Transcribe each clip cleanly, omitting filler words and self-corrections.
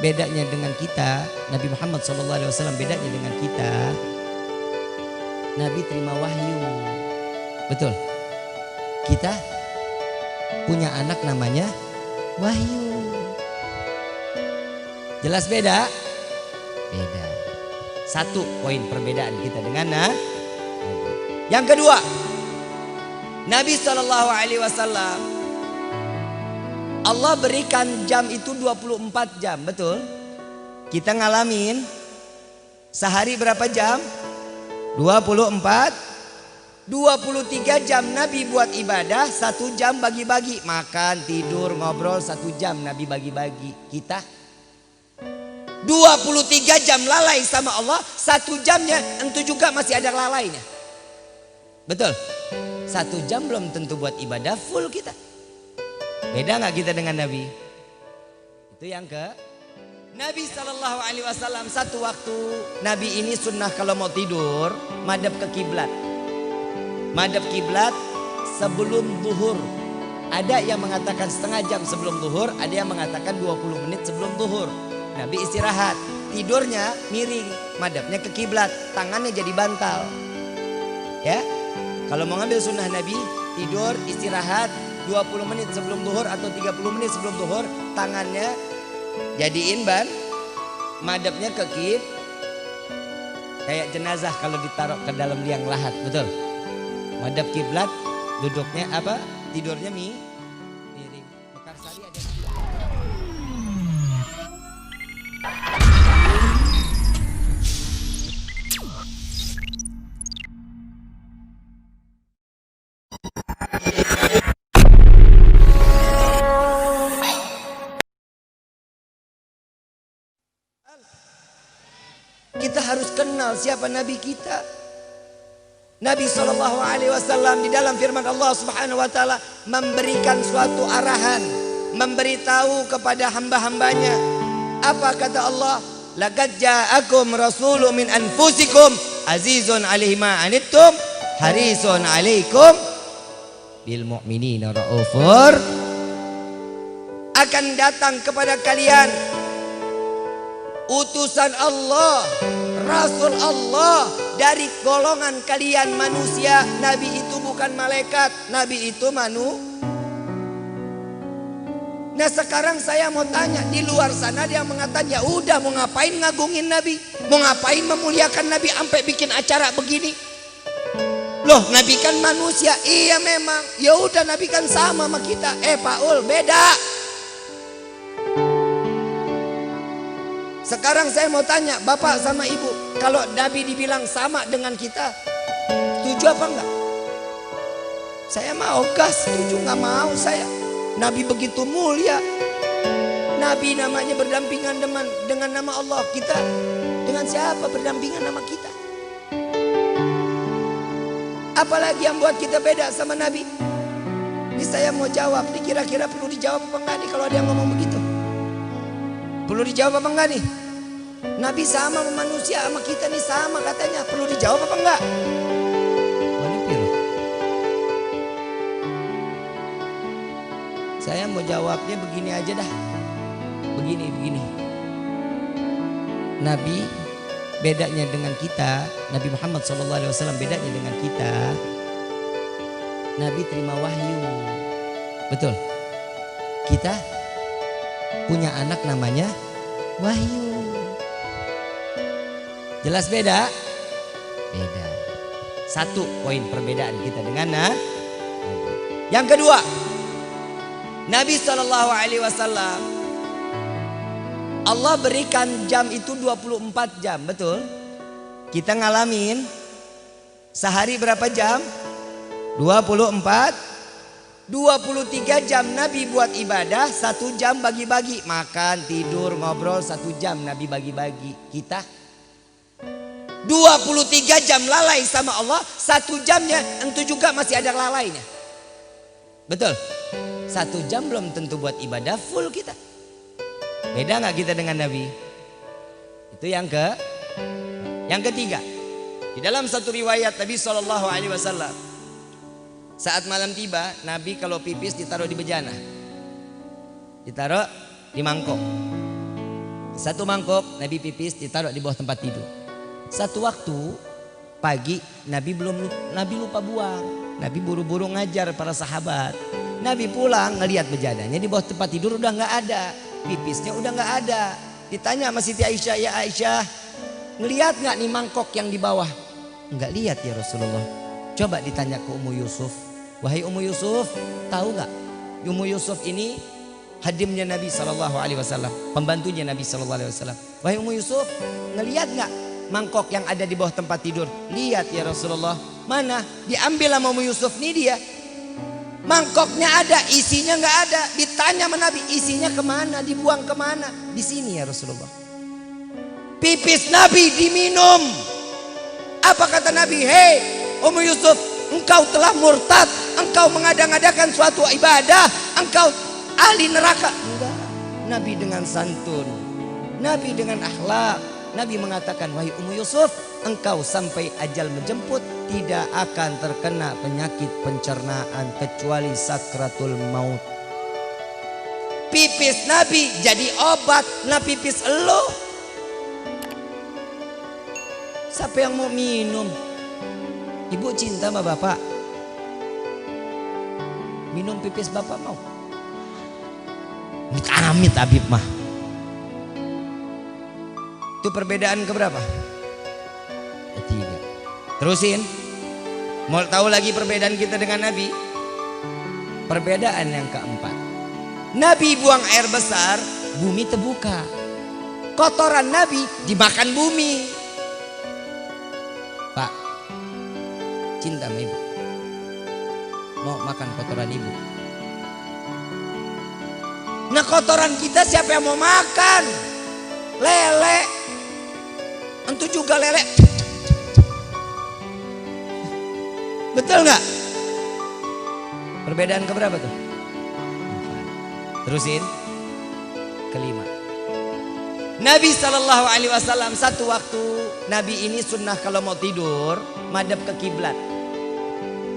bedanya dengan kita, Nabi Muhammad SAW bedanya dengan kita, Nabi terima wahyu. Betul. Kita punya anak namanya Wahyu. Jelas beda? Beda. Satu poin perbedaan kita dengan Nabi. Yang kedua, Nabi SAW Allah berikan jam itu 24 jam, betul? Kita ngalamin sehari berapa jam? 24. 23 jam Nabi buat ibadah, 1 jam bagi-bagi. Makan, tidur, ngobrol, 1 jam Nabi bagi-bagi. Kita 23 jam lalai sama Allah, 1 jamnya tentu juga masih ada lalainya. Betul? 1 jam belum tentu buat ibadah full kita. Beda gak kita dengan Nabi? Itu yang ke Nabi SAW satu waktu Nabi ini sunnah kalau mau tidur madhab ke kiblat. Madhab kiblat sebelum zuhur. Ada yang mengatakan setengah jam sebelum zuhur, ada yang mengatakan 20 menit sebelum zuhur. Nabi istirahat, tidurnya miring, madhabnya ke kiblat, tangannya jadi bantal. Ya, kalau mau ngambil sunnah Nabi, tidur istirahat 20 menit sebelum zuhur atau 30 menit sebelum zuhur, tangannya jadiin ban, madhabnya ke kib, kayak jenazah kalau ditaruh ke dalam liang lahat, betul? Madhab kiblat, duduknya apa? Tidurnya miring. Mekarsari ada. Kita harus kenal siapa Nabi kita. Nabi SAW di dalam firman Allah Subhanahu wa taala memberikan suatu arahan, memberitahu kepada hamba-hambanya. Apa kata Allah? Laqad ja'akum rasulun min anfusikum azizun 'alaihi ma anittum harisun 'alaikum bil mu'minina raufur. Akan datang kepada kalian utusan Allah, Rasul Allah dari golongan kalian manusia. Nabi itu bukan malaikat, Nabi itu Nah sekarang saya mau tanya, di luar sana dia mengatakan ya udah mau ngapain ngagungin Nabi, mau ngapain memuliakan Nabi sampai bikin acara begini. Loh Nabi kan manusia, iya memang. Ya udah Nabi kan sama kita. Paul beda. Sekarang saya mau tanya bapak sama ibu, kalau Nabi dibilang sama dengan kita, setuju apa enggak? Saya mau gas, setuju, nggak mau saya. Nabi begitu mulia. Nabi namanya berdampingan dengan nama Allah. Kita dengan siapa berdampingan nama kita? Apalagi yang buat kita beda sama Nabi? Ini saya mau jawab, ini kira-kira perlu dijawab apa enggak nih kalau ada yang ngomong begitu? Perlu dijawab apa enggak nih? Nabi sama manusia sama kita nih sama katanya. Perlu dijawab apa enggak? Saya mau jawabnya begini aja dah. Begini. Nabi bedanya dengan kita, Nabi Muhammad SAW bedanya dengan kita, Nabi terima wahyu. Betul. Kita punya anak namanya Wahyu. Jelas beda? Beda. Satu poin perbedaan kita dengan Nabi. Yang kedua, Nabi SAW Allah berikan jam itu 24 jam, betul? Kita ngalamin sehari berapa jam? 24. 23 jam Nabi buat ibadah, 1 jam bagi-bagi. Makan, tidur, ngobrol, 1 jam Nabi bagi-bagi. Kita 23 jam lalai sama Allah, 1 jamnya tentu juga masih ada lalainya. Betul? 1 jam belum tentu buat ibadah full kita. Beda gak kita dengan Nabi? Itu yang ketiga. Di dalam satu riwayat Nabi SAW, saat malam tiba, Nabi kalau pipis ditaruh di bejana, ditaruh di mangkok. Satu mangkok Nabi pipis ditaruh di bawah tempat tidur. Satu waktu pagi Nabi lupa buang. Nabi buru-buru ngajar para sahabat. Nabi pulang ngelihat bejadanya di bawah tempat tidur udah nggak ada. Pipisnya udah nggak ada. Ditanya sama Siti Aisyah, ya Aisyah, ngelihat nggak nih mangkok yang di bawah? Nggak lihat ya Rasulullah. Coba ditanya ke Ummu Yusuf. Wahai Ummu Yusuf, tahu nggak? Ummu Yusuf ini hadimnya Nabi SAW, pembantunya Nabi SAW. Wahai Ummu Yusuf, ngelihat nggak mangkok yang ada di bawah tempat tidur? Lihat ya Rasulullah. Mana? Diambil sama Ummu Yusuf, nih dia. Mangkoknya ada, isinya nggak ada. Ditanya sama Nabi, isinya kemana? Dibuang kemana? Di sini ya Rasulullah. Pipis Nabi diminum. Apa kata Nabi? Hei Ummu Yusuf, engkau telah murtad. Engkau mengada-ngadakan suatu ibadah. Engkau ahli neraka. Enggak. Nabi dengan santun, Nabi dengan akhlak. Nabi mengatakan, wahai Ummu Yusuf, engkau sampai ajal menjemput tidak akan terkena penyakit pencernaan kecuali sakratul maut. Pipis Nabi jadi obat. Nah pipis elo, siapa yang mau minum? Ibu cinta sama bapak, minum pipis bapak mau? Amit Habib mah. Itu perbedaan keberapa? Ketiga. Terusin. Mau tahu lagi perbedaan kita dengan Nabi? Perbedaan yang keempat. Nabi buang air besar, bumi terbuka. Kotoran Nabi dimakan bumi. Pak, cinta sama ibu, mau makan kotoran ibu. Nah kotoran kita siapa yang mau makan? Lele. Entu juga lele. Betul nggak? Perbedaan keberapa tuh? Terusin. Kelima. Nabi SAW satu waktu, Nabi ini sunnah kalau mau tidur madhab ke kiblat.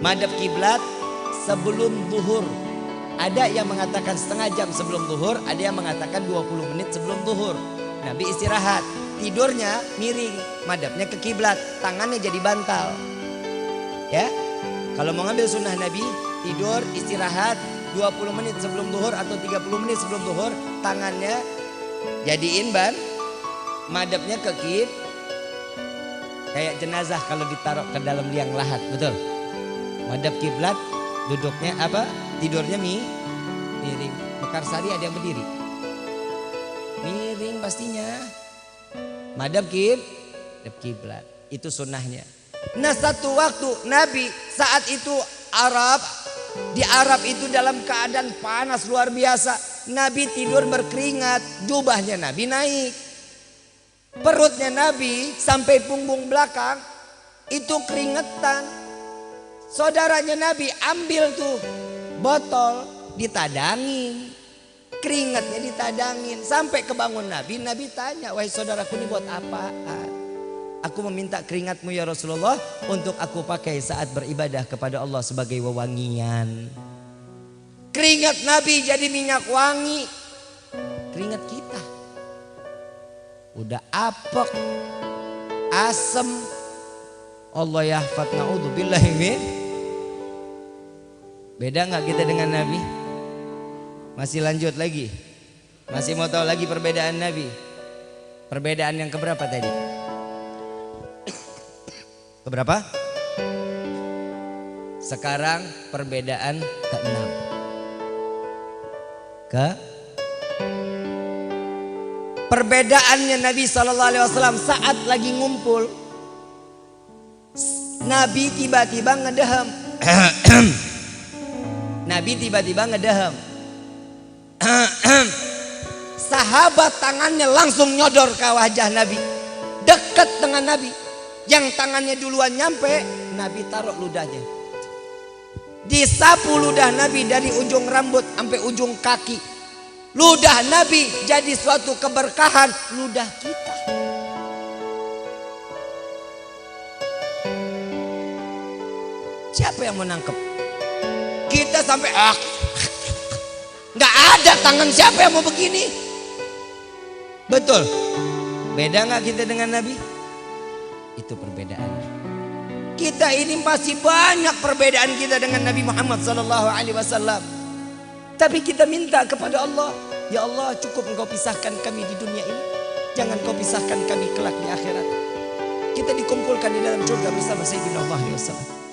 Madhab kiblat sebelum zuhur. Ada yang mengatakan setengah jam sebelum zuhur, ada yang mengatakan 20 menit sebelum zuhur. Nabi istirahat, tidurnya miring, madhabnya ke kiblat, tangannya jadi bantal. Ya, kalau mau ngambil sunnah Nabi, tidur istirahat 20 menit sebelum zuhur atau 30 menit sebelum zuhur, tangannya jadiin madhabnya ke kib, kayak jenazah kalau ditaruh ke dalam liang lahat, betul? Madhab kiblat, duduknya apa? Tidurnya miring. Mekarsari ada yang berdiri, miring pastinya. Madhab kiblat, itu sunnahnya. Nah satu waktu Nabi saat itu di Arab itu dalam keadaan panas luar biasa. Nabi tidur berkeringat, jubahnya Nabi naik, perutnya Nabi sampai punggung belakang itu keringetan. Saudaranya Nabi ambil tuh botol, ditadangin, keringatnya ditadangin sampai kebangun Nabi. Nabi tanya, wahai saudaraku ini buat apaan? Aku meminta keringatmu ya Rasulullah untuk aku pakai saat beribadah kepada Allah sebagai wewangian. Keringat Nabi jadi minyak wangi. Keringat kita udah apek, asem. Allah yahfad, na'udzubillahi min. Beda nggak kita dengan Nabi? Masih lanjut lagi? Masih mau tahu lagi perbedaan Nabi? Perbedaan yang keberapa tadi? Keberapa? Sekarang perbedaan ke-6. Perbedaannya Nabi SAW saat lagi ngumpul, Nabi tiba-tiba ngedehem. Nabi tiba-tiba ngedehem. Sahabat tangannya langsung nyodor ke wajah Nabi, dekat dengan Nabi. Yang tangannya duluan nyampe, Nabi taruh ludahnya. Disapu ludah Nabi dari ujung rambut sampai ujung kaki. Ludah Nabi jadi suatu keberkahan ludah kita. Siapa yang mau nangkep? Kita sampai nggak ada tangan siapa yang mau begini? Betul. Beda nggak kita dengan Nabi? Itu perbedaannya. Kita ini masih banyak perbedaan kita dengan Nabi Muhammad SAW. Tapi kita minta kepada Allah, ya Allah, cukup Engkau pisahkan kami di dunia ini, jangan Kau pisahkan kami kelak di akhirat. Kita dikumpulkan di dalam surga bersama Sayyidina Muhammad SAW.